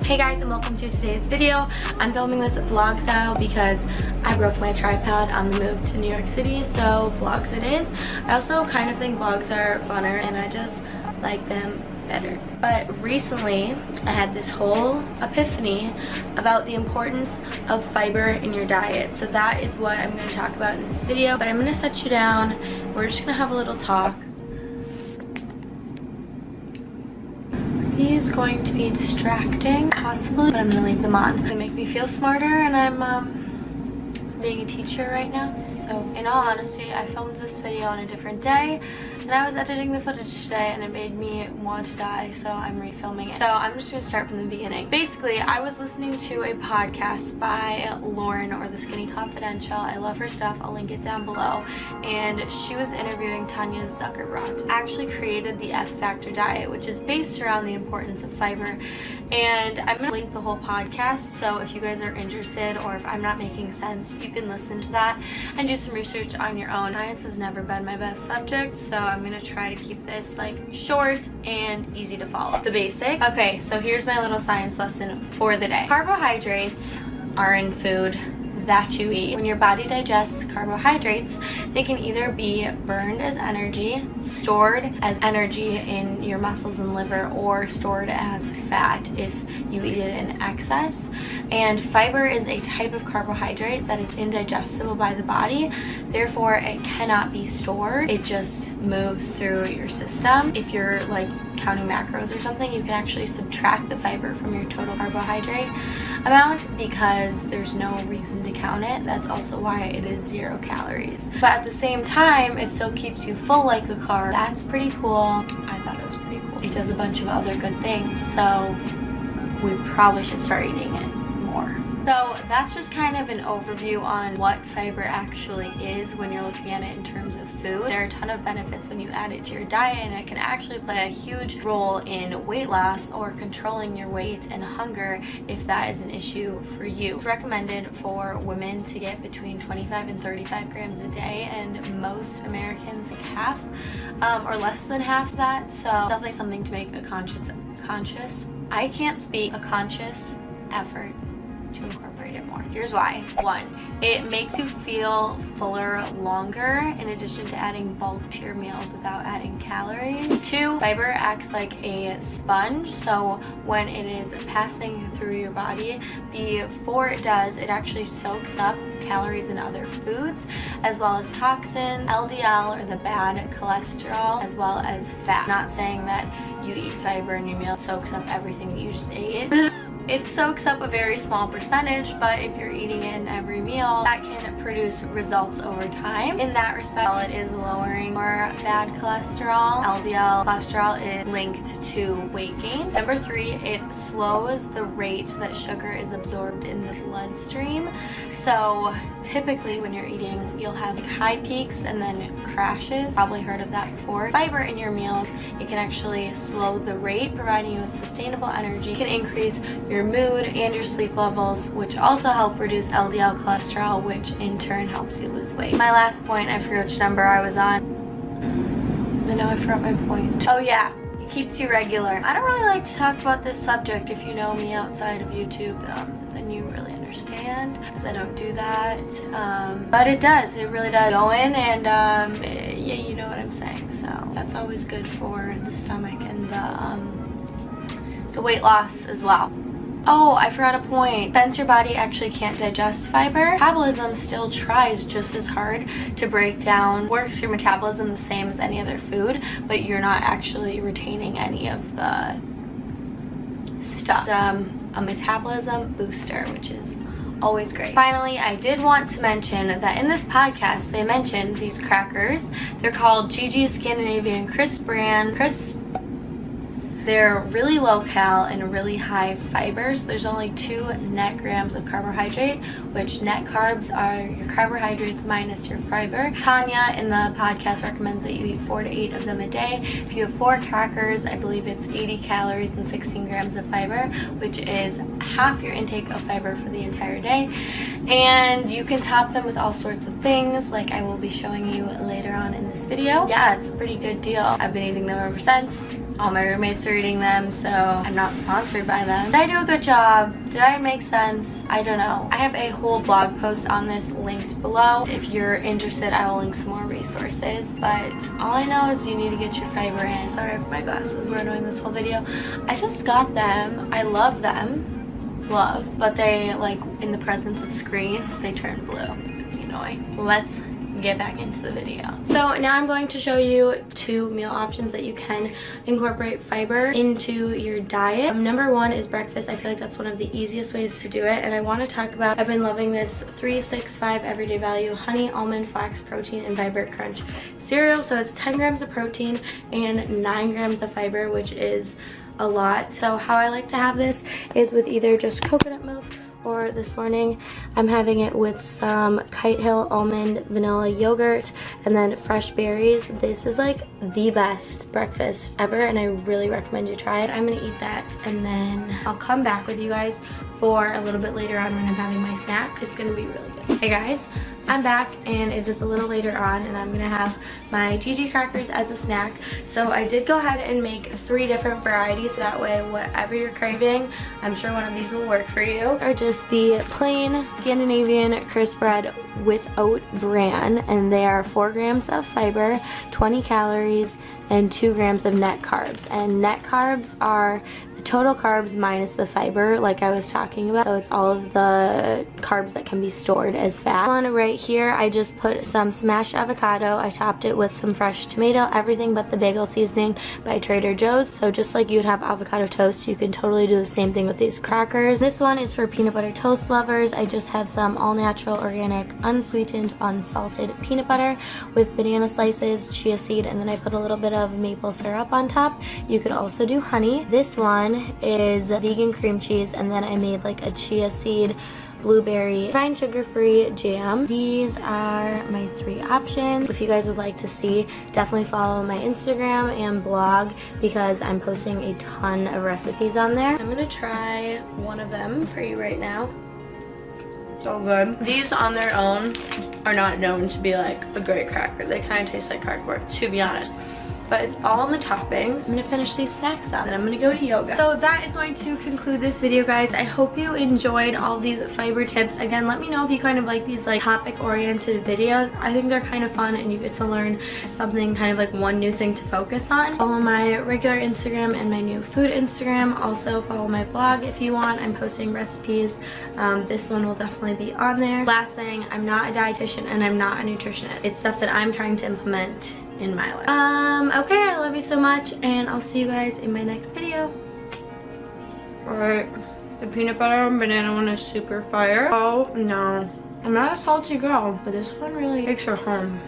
Hey guys, and welcome to today's video. I'm filming this vlog style because I broke my tripod on the move to New York City, so vlogs it is. I also kind of think vlogs are funner and I just like them better. But recently I had this whole epiphany about the importance of fiber in your diet. So that is what I'm going to talk about in this video. But I'm going to set you down. We're just going to have a little talk. These going to be distracting, possibly, but I'm gonna leave them on. They make me feel smarter, and I'm being a teacher right now. So in all honesty, I filmed this video on a different day, and I was editing the footage today, and it made me want to die, so I'm refilming it. So I'm just gonna start from the beginning. Basically, I was listening to a podcast by Lauren, or The Skinny Confidential. I love her stuff. I'll link it down below. And she was interviewing Tanya Zuckerbrot. Actually created the F Factor diet, which is based around the importance of fiber. And I'm gonna link the whole podcast, so if you guys are interested, or if I'm not making sense, you can listen to that and do some research on your own. Science has never been my best subject, so I'm gonna try to keep this like short and easy to follow. The basics. Okay, so here's my little science lesson for the day. Carbohydrates are in food that you eat. When your body digests carbohydrates, they can either be burned as energy, stored as energy in your muscles and liver, or stored as fat if you eat it in excess. And fiber is a type of carbohydrate that is indigestible by the body, therefore it cannot be stored. It just moves through your system. If you're like counting macros or something, you can actually subtract the fiber from your total carbohydrate amount because there's no reason to count it. That's also why it is 0 calories. But at the same time, it still keeps you full like a carb. That's pretty cool. I thought it was pretty cool. It does a bunch of other good things, so we probably should start eating it more. So that's just kind of an overview on what fiber actually is when you're looking at it in terms of food. There are a ton of benefits when you add it to your diet, and it can actually play a huge role in weight loss or controlling your weight and hunger if that is an issue for you. It's recommended for women to get between 25 and 35 grams a day, and most Americans like half or less than half that. So definitely something to make a conscious effort to incorporate it more. Here's why. 1, it makes you feel fuller longer in addition to adding bulk to your meals without adding calories. 2, fiber acts like a sponge, so when it is passing through your body, before it does, it actually soaks up calories in other foods, as well as toxins, LDL, or the bad cholesterol, as well as fat. Not saying that you eat fiber in your meal, it soaks up everything that you just ate. It soaks up a very small percentage, but if you're eating it in every meal, that can produce results over time. In that respect, it is lowering your bad cholesterol. LDL cholesterol is linked to weight gain. Number 3, it slows the rate that sugar is absorbed in the bloodstream. So typically when you're eating, you'll have like high peaks and then crashes. Probably heard of that before. Fiber in your meals, it can actually slow the rate, providing you with sustainable energy. It can increase your mood and your sleep levels, which also help reduce LDL cholesterol, which in turn helps you lose weight. My last point, I forgot which number I was on. I know I forgot my point. Oh yeah, it keeps you regular. I don't really like to talk about this subject. If you know me outside of YouTube, then you really understand, because I don't do that. But it does, it really does go in, and yeah, you know what I'm saying. So that's always good for the stomach and the weight loss as well. Oh, I forgot a point. Since your body actually can't digest fiber, metabolism still tries just as hard to break down, works your metabolism the same as any other food, but you're not actually retaining any of the stuff. A metabolism booster, which is always great. Finally, I did want to mention that in this podcast, they mentioned these crackers. They're called Gigi's Scandinavian Crisp brand. They're really low cal and really high fiber, so there's only 2 net grams of carbohydrate, which net carbs are your carbohydrates minus your fiber. Tanya in the podcast recommends that you eat 4 to 8 of them a day. If you have 4 crackers, I believe it's 80 calories and 16 grams of fiber, which is half your intake of fiber for the entire day. And you can top them with all sorts of things, like I will be showing you later on in this video. Yeah, it's a pretty good deal. I've been eating them ever since. All my roommates are eating them, so I'm not sponsored by them. Did I do a good job? Did I make sense? I don't know. I have a whole blog post on this linked below. If you're interested, I will link some more resources, but all I know is you need to get your fiber in. Sorry if my glasses were annoying this whole video. I just got them. I love them. Love. But they, like, in the presence of screens, they turn blue. Annoying. Let's get back into the video. So now I'm going to show you 2 meal options that you can incorporate fiber into your diet. Number 1 is breakfast. I feel like that's one of the easiest ways to do it, and I want to talk about, I've been loving this 365 everyday value honey, almond, flax, protein, and fiber crunch cereal. So it's 10 grams of protein and 9 grams of fiber, which is a lot. So how I like to have this is with either just coconut milk, or this morning I'm having it with some Kite Hill almond vanilla yogurt and then fresh berries. This is like the best breakfast ever, and I really recommend you try it. I'm gonna eat that, and then I'll come back with you guys for a little bit later on when I'm having my snack. It's gonna be really good. Hey guys, I'm back, and it is a little later on, and I'm gonna have my GG crackers as a snack. So I did go ahead and make 3 different varieties, so that way whatever you're craving, I'm sure one of these will work for you. Are just the plain Scandinavian crisp bread with oat bran, and they are 4 grams of fiber, 20 calories, and 2 grams of net carbs. And net carbs are the total carbs minus the fiber, like I was talking about. So it's all of the carbs that can be stored as fat. On right here, I just put some smashed avocado. I topped it with some fresh tomato, everything but the bagel seasoning by Trader Joe's. So just like you'd have avocado toast, you can totally do the same thing with these crackers. This one is for peanut butter toast lovers. I just have some all natural, organic, unsweetened, unsalted peanut butter with banana slices, chia seed, and then I put a little bit of maple syrup on top. You could also do honey. This one is vegan cream cheese, and then I made like a chia seed, blueberry, refined sugar-free jam. These are my 3 options. If you guys would like to see, definitely follow my Instagram and blog because I'm posting a ton of recipes on there. I'm gonna try one of them for you right now. So good. These on their own are not known to be like a great cracker. They kind of taste like cardboard, to be honest. But it's all in the toppings. I'm gonna finish these snacks up and I'm gonna go to yoga. So that is going to conclude this video, guys. I hope you enjoyed all these fiber tips. Again, let me know if you kind of like these like topic oriented videos. I think they're kind of fun and you get to learn something, kind of like one new thing to focus on. Follow my regular Instagram and my new food Instagram. Also follow my blog if you want. I'm posting recipes. This one will definitely be on there. Last thing, I'm not a dietitian and I'm not a nutritionist. It's stuff that I'm trying to implement in my life. Okay, I love you so much, and I'll see you guys in my next video. Alright, the peanut butter and banana one is super fire. Oh no, I'm not a salty girl, but this one really takes her home.